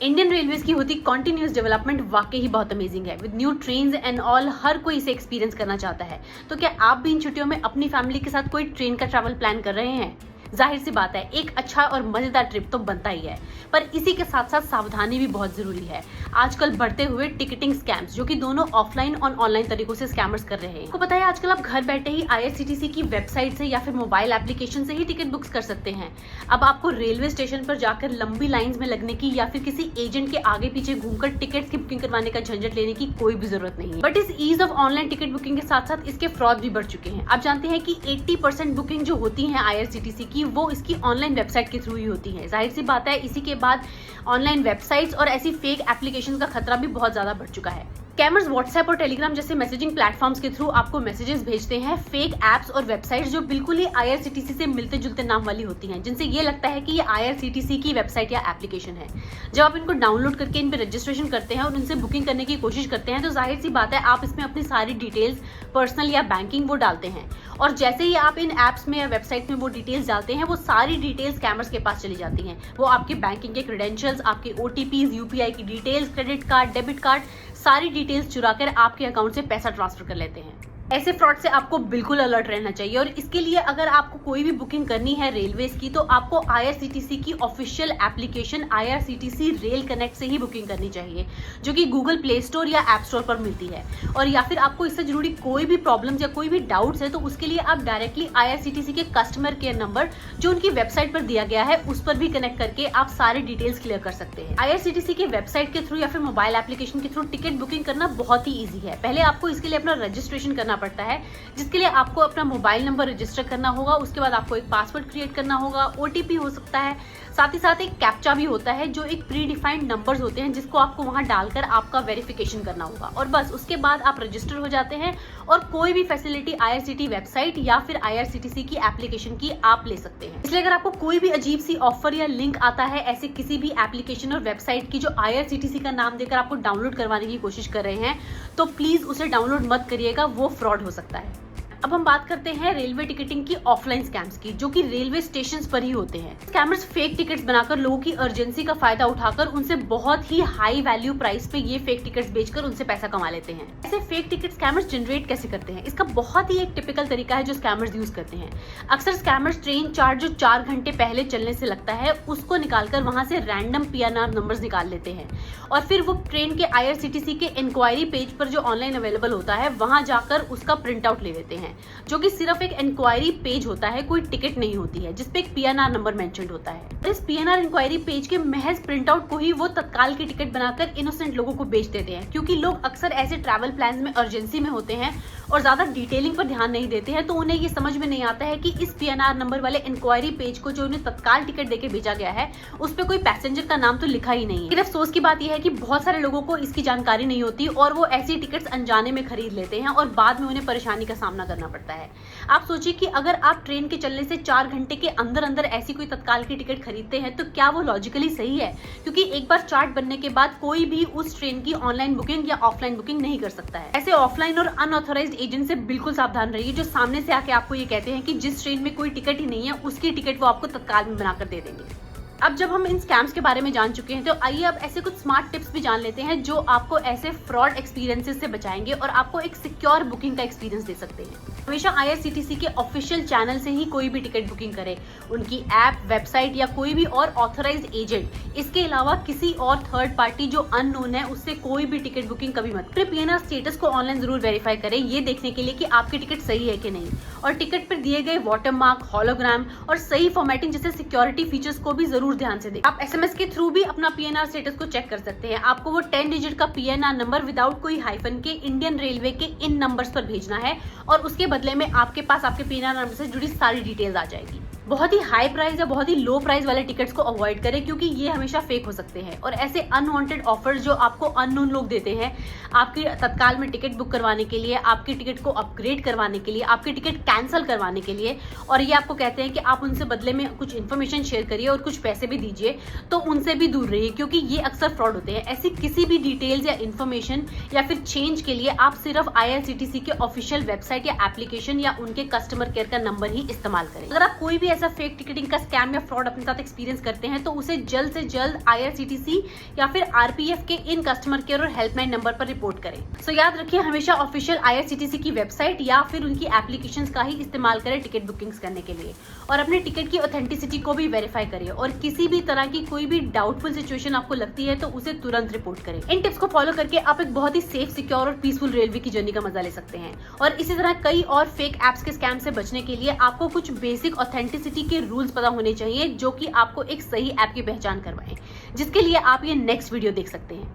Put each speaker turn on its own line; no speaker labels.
Indian railways की होती continuous development वाकई ही बहुत अमेजिंग है। With new trends and all, हर कोई इसे एक्सपीरियंस करना चाहता है। तो क्या आप भी इन छुट्टियों में अपनी फैमिली के साथ कोई ट्रेन का ट्रैवल प्लान कर रहे हैं? जाहिर सी बात है, एक अच्छा और मजेदार ट्रिप तो बनता ही है, पर इसी के साथ साथ सावधानी भी बहुत जरूरी है। आजकल बढ़ते हुए टिकटिंग स्कैम्स, जो कि दोनों ऑफलाइन और ऑनलाइन तरीकों से स्कैमर्स कर रहे हैं। आपको पता है, आजकल आप घर बैठे ही IRCTC की वेबसाइट से या फिर मोबाइल एप्लीकेशन से ही टिकट बुक्स कर सकते हैं। अब आपको रेलवे स्टेशन पर जाकर लंबी लाइंस में लगने की या फिर किसी एजेंट के आगे पीछे घूमकर टिकट की बुकिंग करवाने का झंझट लेने की कोई भी जरूरत नहीं है। बट इस ease of online ticket booking के साथ साथ इसके फ्रॉड भी बढ़ चुके हैं। आप जानते हैं कि 80% बुकिंग जो होती है IRCTC की, वो इसकी ऑनलाइन वेबसाइट के थ्रू ही होती है। जाहिर सी बात है, इसी के बाद ऑनलाइन वेबसाइट्स और ऐसी फेक एप्लीकेशंस का खतरा भी बहुत ज्यादा बढ़ चुका है। स्कैमर्स व्हाट्सएप और टेलीग्राम जैसे मैसेजिंग प्लेटफॉर्म्स के थ्रू आपको मैसेजेस भेजते हैं, फेक एप्स और वेबसाइट्स जो बिल्कुल ही IRCTC से मिलते जुलते नाम वाली होती हैं, जिनसे ये लगता है कि ये IRCTC की वेबसाइट या एप्लीकेशन है। जब आप इनको डाउनलोड करके इन पर रजिस्ट्रेशन करते हैं और उनसे बुकिंग करने की कोशिश करते हैं, तो जाहिर सी बात है, आप इसमें अपनी सारी डिटेल्स, पर्सनल या बैंकिंग, वो डालते हैं। और जैसे ही आप इन एप्स में या वेबसाइट में वो डिटेल्स डालते हैं, वो सारी डिटेल्स स्कैमर्स के पास चली जाती हैं। वो आपके बैंकिंग के क्रेडेंशियल्स, आपके OTPs, UPI की details, credit card, debit card, सारी डिटेल्स चुराकर आपके अकाउंट से पैसा ट्रांसफर कर लेते हैं। ऐसे फ्रॉड से आपको बिल्कुल अलर्ट रहना चाहिए। और इसके लिए अगर आपको कोई भी बुकिंग करनी है रेलवेज की, तो आपको IRCTC की official application IRCTC rail connect से ही बुकिंग करनी चाहिए, जो कि गूगल प्ले स्टोर या ऐप स्टोर पर मिलती है। और या फिर आपको इससे जुड़ी कोई भी प्रॉब्लम्स या कोई भी डाउट्स है, तो उसके लिए आप डायरेक्टली IRCTC के कस्टमर केयर नंबर, जो उनकी वेबसाइट पर दिया गया है, उस पर भी कनेक्ट करके आप सारे डिटेल्स क्लियर कर सकते हैं। IRCTC की वेबसाइट के थ्रू या फिर मोबाइल एप्लीकेशन के थ्रू टिकट बुकिंग करना बहुत ही ईजी है। पहले आपको इसके लिए अपना रजिस्ट्रेशन करना पड़ता है, जिसके लिए आपको अपना मोबाइल नंबर रजिस्टर करना होगा। उसके बाद आपको एक पासवर्ड क्रिएट करना होगा, OTP हो सकता है, साथ ही साथ एक कैप्चा भी होता है, जो एक प्री डिफाइंड नंबर्स होते हैं, जिसको आपको वहां डालकर आपका वेरिफिकेशन करना होगा। और बस उसके बाद आप रजिस्टर हो जाते हैं और कोई भी फैसिलिटी IRCTC वेबसाइट या फिर IRCTC की एप्लीकेशन की आप ले सकते हैं। इसलिए अगर आपको कोई भी अजीब सी ऑफर या लिंक आता है ऐसे किसी भी एप्लीकेशन और वेबसाइट की, जो IRCTC का नाम देकर आपको डाउनलोड करवाने की कोशिश कर रहे हैं, तो प्लीज उसे डाउनलोड मत करिएगा, वो फ्रॉड हो सकता है। अब हम बात करते हैं रेलवे टिकटिंग की ऑफलाइन स्कैम्स की, जो कि रेलवे स्टेशंस पर ही होते हैं। स्कैमर्स फेक टिकट्स बनाकर लोगों की अर्जेंसी का फायदा उठाकर उनसे बहुत ही हाई वैल्यू प्राइस पे ये फेक टिकट्स बेचकर उनसे पैसा कमा लेते हैं। ऐसे फेक टिकट स्कैमर्स जनरेट कैसे करते हैं? इसका बहुत ही एक टिपिकल तरीका है जो स्कैमर्स यूज करते हैं। अक्सर स्कैमर्स ट्रेन चार्ट जो 4 घंटे पहले चलने से लगता है, उसको निकालकर वहां से रैंडम PNR नंबर्स निकाल लेते हैं और फिर वो ट्रेन के IRCTC के इंक्वायरी पेज पर जो ऑनलाइन अवेलेबल होता है, वहां जाकर उसका प्रिंट आउट ले लेते हैं, जो कि सिर्फ एक इंक्वायरी पेज होता है, कोई टिकट नहीं होती है, जिसपे एक PNR नंबर मेंशन्ड होता है। इस PNR इंक्वायरी पेज के महज प्रिंट आउट को ही वो तत्काल की टिकट बनाकर इनोसेंट लोगों को बेच देते हैं, क्योंकि लोग अक्सर ऐसे ट्रैवल प्लान में अर्जेंसी में होते हैं और ज्यादा डिटेलिंग पर ध्यान नहीं देते हैं, तो उन्हें ये समझ में नहीं आता है कि इस PNR नंबर वाले इंक्वायरी पेज को, जो उन्हें तत्काल टिकट देके भेजा गया है, उस पर कोई पैसेंजर का नाम तो लिखा ही नहीं है। सिर्फ अफसोस की बात यह है कि बहुत सारे लोगों को इसकी जानकारी नहीं होती और वो ऐसी टिकट्स अनजाने में खरीद लेते हैं और बाद में उन्हें परेशानी का सामना करना पड़ता है। आप सोचिए कि अगर आप ट्रेन के चलने से 4 घंटे के अंदर अंदर ऐसी कोई तत्काल की टिकट खरीदते हैं, तो क्या वो लॉजिकली सही है? क्योंकि एक बार चार्ट बनने के बाद कोई भी उस ट्रेन की ऑनलाइन बुकिंग या ऑफलाइन बुकिंग नहीं कर सकता है। ऐसे ऑफलाइन और अनऑथोराइज्ड एजेंट से बिल्कुल सावधान रहिए, जो सामने से आके आपको ये कहते हैं कि जिस ट्रेन में कोई टिकट ही नहीं है, उसकी टिकट वो आपको तत्काल में बनाकर दे देंगे। अब जब हम इन स्कैम्स के बारे में जान चुके हैं, तो आइए अब ऐसे कुछ स्मार्ट टिप्स भी जान लेते हैं, जो आपको ऐसे फ्रॉड एक्सपीरियंसेस से बचाएंगे और आपको एक सिक्योर बुकिंग का एक्सपीरियंस दे सकते हैं। हमेशा IRCTC के ऑफिशियल चैनल से ही कोई भी टिकट बुकिंग करें। उनकी ऐप, वेबसाइट या कोई भी और ऑथराइज्ड एजेंट, इसके अलावा किसी और थर्ड पार्टी जो अननोन है, उससे कोई भी टिकट बुकिंग कभी मत करें। PNR स्टेटस को ऑनलाइन जरूर वेरीफाई करें, ये देखने के लिए कि आपकी टिकट सही है कि नहीं। और टिकट पर दिए गए वाटरमार्क, हॉलोग्राम और सही फॉर्मेटिंग जैसे सिक्योरिटी फीचर्स को भी जरूर ध्यान से देखें। आप SMS के थ्रू भी अपना PNR स्टेटस को चेक कर सकते हैं। आपको वो 10 डिजिट का PNR नंबर विदाउट कोई हाइफन के इंडियन रेलवे के इन नंबर्स पर भेजना है और उसके बदले में आपके पास आपके PNR नंबर से जुड़ी सारी डिटेल्स आ जाएगी। बहुत ही हाई प्राइस या बहुत ही लो प्राइस वाले टिकट्स को अवॉइड करें, क्योंकि ये हमेशा फेक हो सकते हैं। और ऐसे अनवांटेड ऑफर्स जो आपको अननोन लोग देते हैं, आपकी तत्काल में टिकट बुक करवाने के लिए, आपकी टिकट को अपग्रेड करवाने के लिए, आपकी टिकट कैंसिल करवाने के लिए, और ये आपको कहते हैं कि आप उनसे बदले में कुछ इन्फॉर्मेशन शेयर करिए और कुछ पैसे भी दीजिए, तो उनसे भी दूर रहिए, क्योंकि ये अक्सर फ्रॉड होते हैं। ऐसी किसी भी डिटेल्स या इन्फॉर्मेशन या फिर चेंज के लिए आप सिर्फ IRCTC के ऑफिशियल वेबसाइट या एप्लीकेशन या उनके कस्टमर केयर का नंबर ही इस्तेमाल करें। अगर आप कोई भी ऐसा फेक टिकटिंग का स्कैम या फ्रॉड अपने साथ एक्सपीरियंस करते हैं तो उसे जल्द से जल्द IRCTC या फिर RPF के इन कस्टमर केयर और हेल्पलाइन नंबर पर रिपोर्ट करें। सो याद रखिए, हमेशा ऑफिशियल IRCTC की वेबसाइट या फिर उनकी एप्लीकेशंस का ही इस्तेमाल करें टिकट बुकिंग्स करने के लिए, और अपने टिकट की ऑथेंटिसिटी को भी वेरीफाई करिए, और किसी भी तरह की कोई भी डाउटफुल सिचुएशन आपको लगती है तो उसे तुरंत रिपोर्ट करें। इन टिप्स को फॉलो करके आप एक बहुत ही सेफ, सिक्योर और पीसफुल रेलवे की जर्नी का मजा ले सकते हैं। और इसी तरह कई और फेक एप्स के स्कैम से बचने के लिए आपको कुछ बेसिक ऑथेंटिसिटी के रूल्स पता होने चाहिए, जो कि आपको एक सही ऐप की पहचान करवाएं, जिसके लिए आप ये नेक्स्ट वीडियो देख सकते हैं।